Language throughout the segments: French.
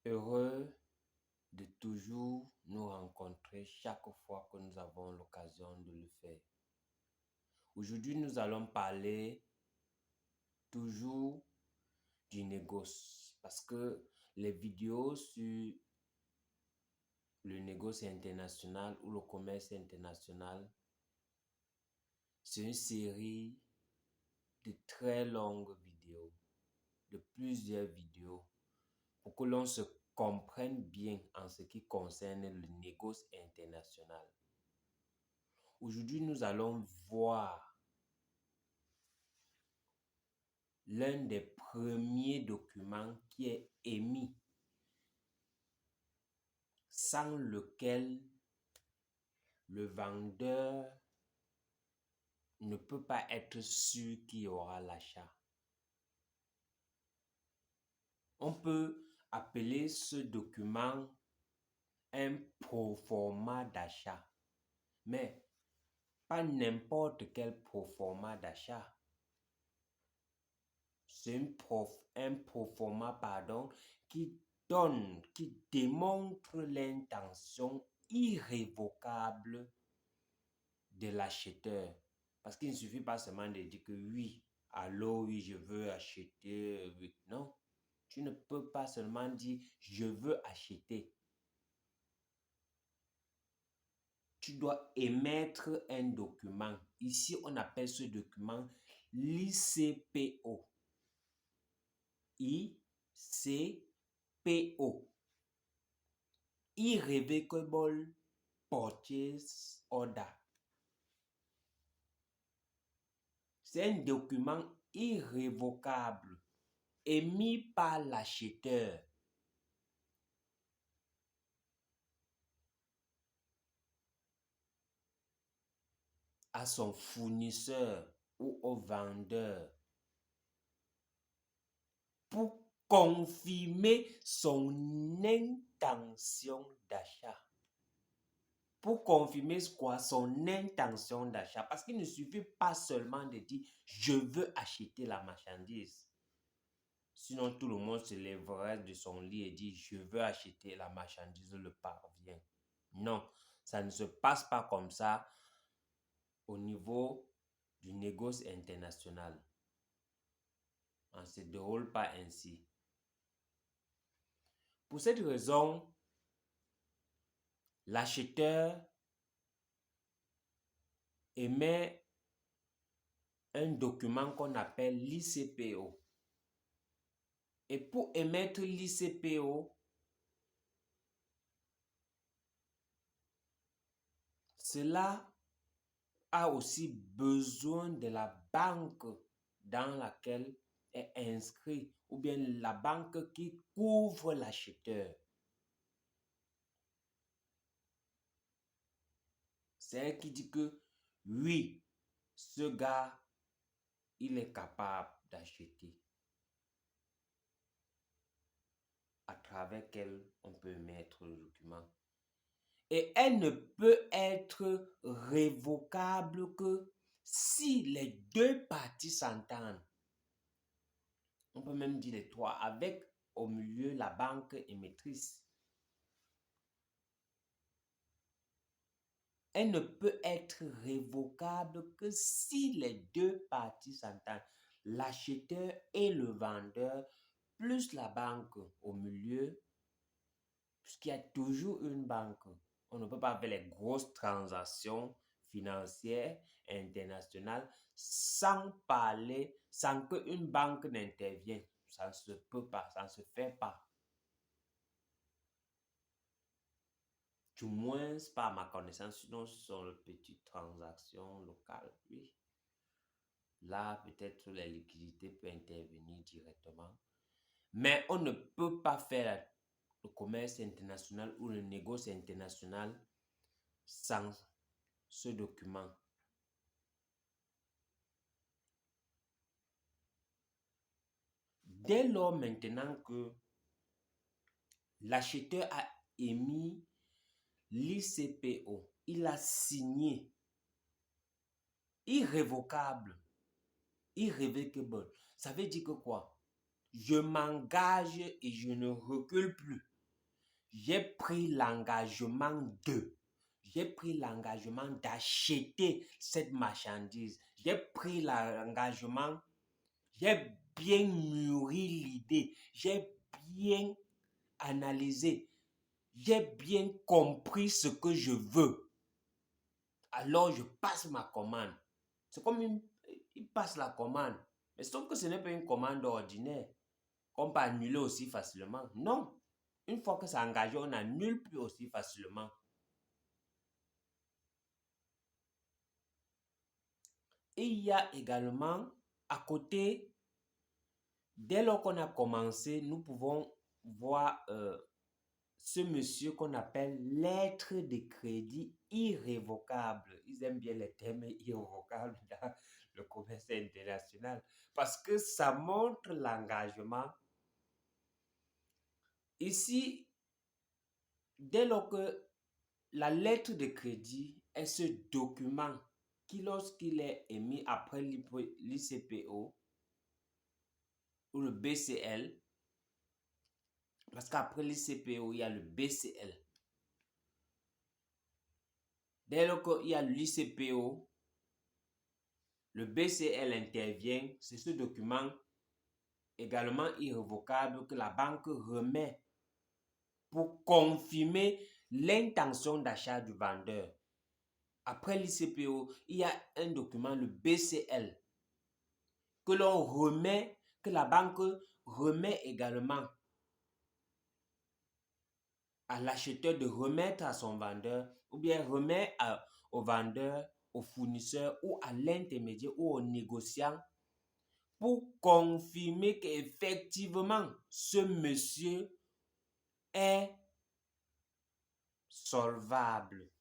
Heureux de toujours nous rencontrer chaque fois que nous avons l'occasion de le faire. Aujourd'hui, nous allons parler toujours du négoce parce que les vidéos sur le négoce international ou le commerce international, c'est une série de très longues vidéos, de plusieurs vidéos, pour que l'on se comprenne bien en ce qui concerne le négoce international. Aujourd'hui, nous allons voir l'un des premiers documents qui est émis, sans lequel le vendeur ne peut pas être sûr qu'il y aura l'achat. On peut appeler ce document un proforma d'achat, mais pas n'importe quel proforma d'achat. C'est un proforma, qui démontre l'intention irrévocable de l'acheteur. Parce qu'il ne suffit pas seulement de dire que oui, allô, oui, je veux acheter. Oui. Non, tu ne peux pas seulement dire je veux acheter. Tu dois émettre un document. Ici, on appelle ce document l'ICPO. ICPO. Irrevocable Purchase Order. C'est un document irrévocable émis par l'acheteur à son fournisseur ou au vendeur pour confirmer son intention d'achat. Pour confirmer quoi? Son intention d'achat. Parce qu'il ne suffit pas seulement de dire je veux acheter la marchandise. Sinon, tout le monde se lèverait de son lit et dit je veux acheter la marchandise, le parvient. Non, ça ne se passe pas comme ça au niveau du négoce international. On ne se déroule pas ainsi. Pour cette raison, l'acheteur émet un document qu'on appelle l'ICPO. Et pour émettre l'ICPO, cela a aussi besoin de la banque dans laquelle est inscrit, ou bien la banque qui couvre l'acheteur. C'est elle qui dit que oui, ce gars, il est capable d'acheter. À travers quel on peut mettre le document. Et elle ne peut être révocable que si les deux parties s'entendent. On peut même dire les trois, avec au milieu la banque émettrice. Elle ne peut être révocable que si les deux parties s'entendent. L'acheteur et le vendeur, plus la banque au milieu, puisqu'il y a toujours une banque. On ne peut pas faire les grosses transactions financières internationales sans qu'une banque n'intervienne. Ça ne se peut pas, ça ne se fait pas. Du moins, pas à ma connaissance, sinon ce sont les petites transactions locales, oui. Là, peut-être les liquidités peuvent intervenir directement. Mais on ne peut pas faire le commerce international ou le négoce international sans ce document. Dès lors maintenant que l'acheteur a émis l'ICPO, il a signé irrévocable, irrévocable. Ça veut dire que quoi? Je m'engage et je ne recule plus. j'ai pris l'engagement d'acheter cette marchandise. J'ai pris l'engagement, j'ai bien mûri l'idée, j'ai bien analysé, j'ai bien compris ce que je veux. Alors je passe ma commande. C'est comme il passe la commande. Mais sauf que ce n'est pas une commande ordinaire qu'on peut annuler aussi facilement. Non. Une fois que c'est engagé, on n'annule plus aussi facilement. Et il y a également, à côté, dès lors qu'on a commencé, nous pouvons voir ce monsieur qu'on appelle lettre de crédit irrévocable. Ils aiment bien les termes irrévocables dans le commerce international parce que ça montre l'engagement. Ici, dès lors que la lettre de crédit est ce document qui, lorsqu'il est émis après l'ICPO ou le BCL, parce qu'après l'ICPO, il y a le BCL. Dès lors qu'il y a l'ICPO, le BCL intervient, c'est ce document également irrévocable que la banque remet pour confirmer l'intention d'achat du vendeur. Après l'ICPO, il y a un document, le BCL, que la banque remet également à l'acheteur de remettre à son vendeur, ou bien remet au vendeur, au fournisseur ou à l'intermédiaire ou au négociant pour confirmer qu'effectivement ce monsieur est solvable.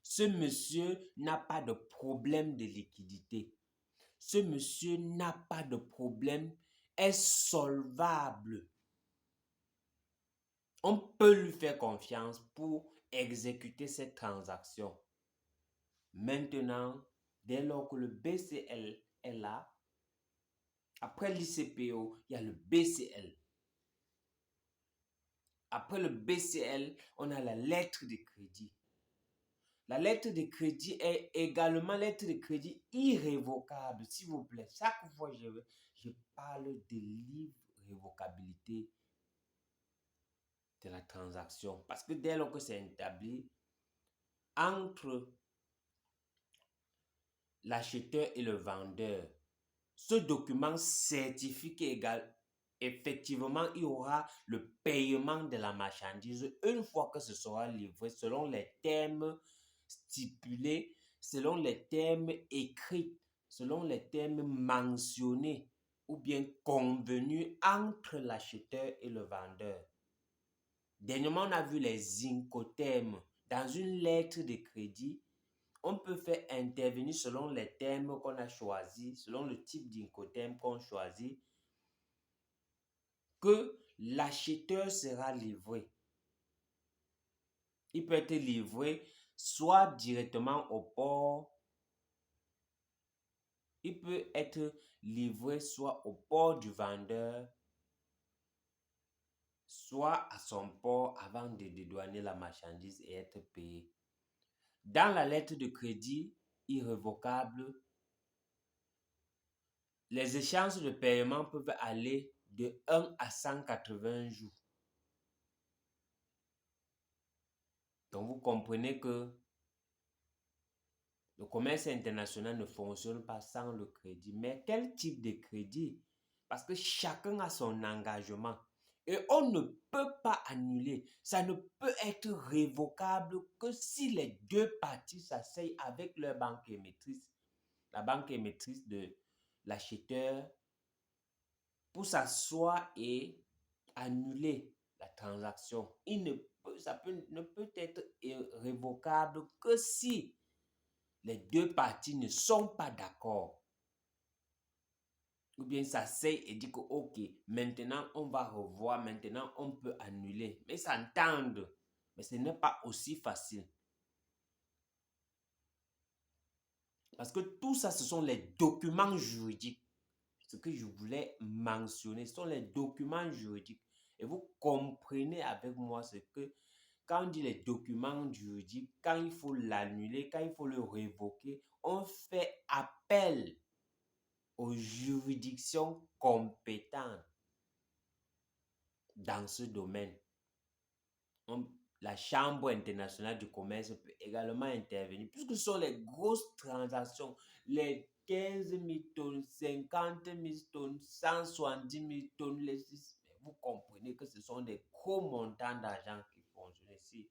Ce monsieur n'a pas de problème de liquidité. Ce monsieur n'a pas de problème, est solvable. On peut lui faire confiance pour exécuter cette transaction. Maintenant, dès lors que le BCL est là, après l'ICPO, il y a le BCL. Après le BCL, on a la lettre de crédit. La lettre de crédit est également lettre de crédit irrévocable, s'il vous plaît. Chaque fois je parle de l'irrévocabilité de la transaction. Parce que dès lors que c'est établi entre l'acheteur et le vendeur, ce document certifie qu'effectivement, il y aura le paiement de la marchandise une fois que ce sera livré selon les termes stipulés, selon les termes écrits, selon les termes mentionnés ou bien convenus entre l'acheteur et le vendeur. Dernièrement, on a vu les incoterms. Dans une lettre de crédit, on peut faire intervenir selon les termes qu'on a choisis, selon le type d'incoterm qu'on choisit, que l'acheteur sera livré. Il peut être livré soit directement au port, il peut être livré soit au port du vendeur, soit à son port avant de dédouaner la marchandise et être payé. Dans la lettre de crédit irrévocable, les échéances de paiement peuvent aller de 1 à 180 jours. Donc, vous comprenez que le commerce international ne fonctionne pas sans le crédit. Mais quel type de crédit? Parce que chacun a son engagement. Et on ne peut pas annuler. Ça ne peut être révocable que si les deux parties s'asseyent avec leur banque émettrice, la banque émettrice de l'acheteur, pour s'asseoir et annuler la transaction. Ne peut être révocable que si les deux parties ne sont pas d'accord. Ou bien s'asseyent et disent que ok, maintenant on va revoir, maintenant on peut annuler. Mais s'entendre, mais ce n'est pas aussi facile. Parce que tout ça, ce sont les documents juridiques. Ce que je voulais mentionner, ce sont les documents juridiques. Et vous comprenez avec moi ce que, quand on dit les documents juridiques, quand il faut l'annuler, quand il faut le révoquer, on fait appel aux juridictions compétentes dans ce domaine. La Chambre internationale du commerce peut également intervenir, puisque ce sont les grosses transactions, les 15 000 tonnes, 50 000 tonnes, 170 000 tonnes. Vous comprenez que ce sont des gros montants d'argent qui fonctionnent ici.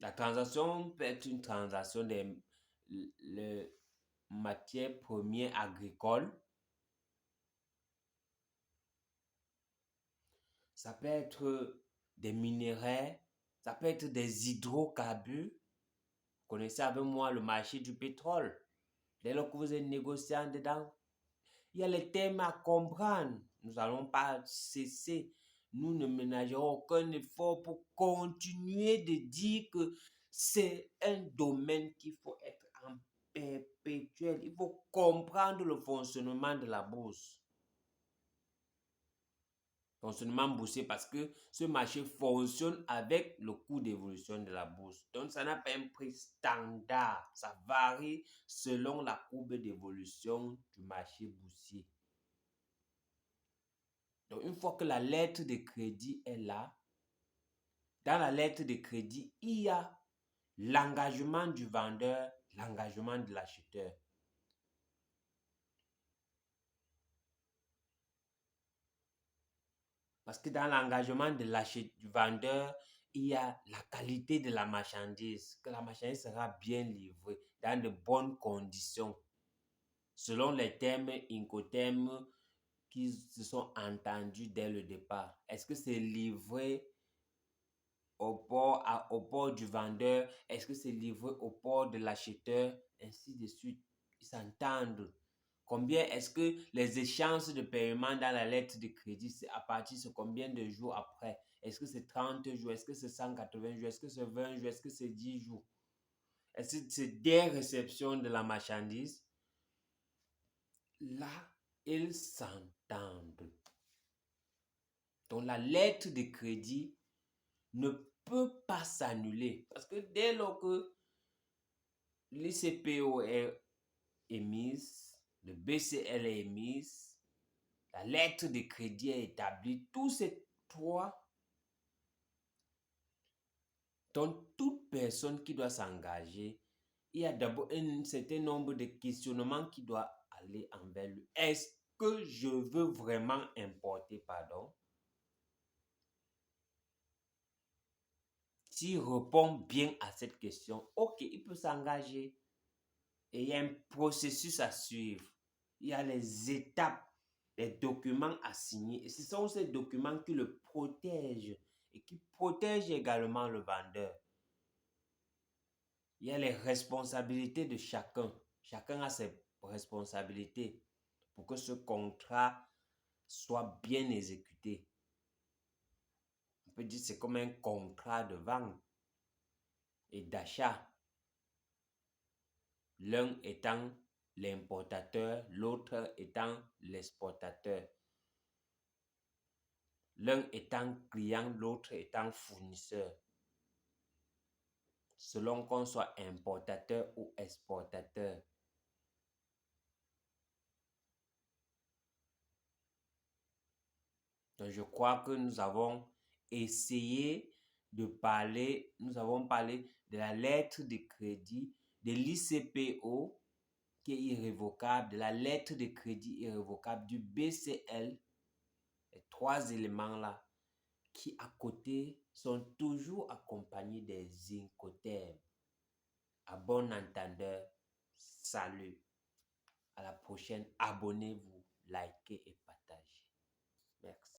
La transaction peut être une transaction des matières premières agricoles. Ça peut être des minéraux, ça peut être des hydrocarbures. Vous connaissez avec moi le marché du pétrole. Dès lors que vous êtes négociant dedans, il y a les thèmes à comprendre. Nous n'allons pas cesser. Nous ne ménagerons aucun effort pour continuer de dire que c'est un domaine qu'il faut être en perpétuel. Il faut comprendre le fonctionnement de la bourse. Fonctionnement boursier, parce que ce marché fonctionne avec le coût d'évolution de la bourse. Donc, ça n'a pas un prix standard. Ça varie selon la courbe d'évolution du marché boursier. Donc, une fois que la lettre de crédit est là, dans la lettre de crédit, il y a l'engagement du vendeur, l'engagement de l'acheteur. Parce que dans l'engagement du vendeur, il y a la qualité de la marchandise, que la marchandise sera bien livrée dans de bonnes conditions, selon les termes Incoterms qui se sont entendus dès le départ. Est-ce que c'est livré au port du vendeur? Est-ce que c'est livré au port de l'acheteur? Ainsi de suite. Ils s'entendent. Combien est-ce que les échéances de paiement dans la lettre de crédit, c'est à partir de combien de jours après? Est-ce que c'est 30 jours? Est-ce que c'est 180 jours? Est-ce que c'est 20 jours? Est-ce que c'est 10 jours? Est-ce que c'est des réceptions de la marchandise? Là, ils s'entendent. Donc, la lettre de crédit ne peut pas s'annuler. Parce que dès lors que l'ICPO est émise, le BCL est émise, la lettre de crédit est établie, tous ces trois, donc toute personne qui doit s'engager, il y a d'abord un certain nombre de questionnements qui doivent aller envers lui. Est-ce que je veux vraiment importer, pardon? S'il répond bien à cette question, ok, il peut s'engager. Et il y a un processus à suivre. Il y a les étapes, les documents à signer. Et ce sont ces documents qui le protègent et qui protègent également le vendeur. Il y a les responsabilités de chacun. Chacun a ses responsabilités pour que ce contrat soit bien exécuté. On peut dire que c'est comme un contrat de vente et d'achat. L'un étant l'importateur, l'autre étant l'exportateur. L'un étant client, l'autre étant fournisseur. Selon qu'on soit importateur ou exportateur. Donc, je crois que nous avons essayé de parler, nous avons parlé de la lettre de crédit, de l'ICPO qui est irrévocable, de la lettre de crédit irrévocable, du BCL, les trois éléments-là, qui à côté sont toujours accompagnés des incoterms. À bon entendeur, salut. À la prochaine, abonnez-vous, likez et partagez. Merci.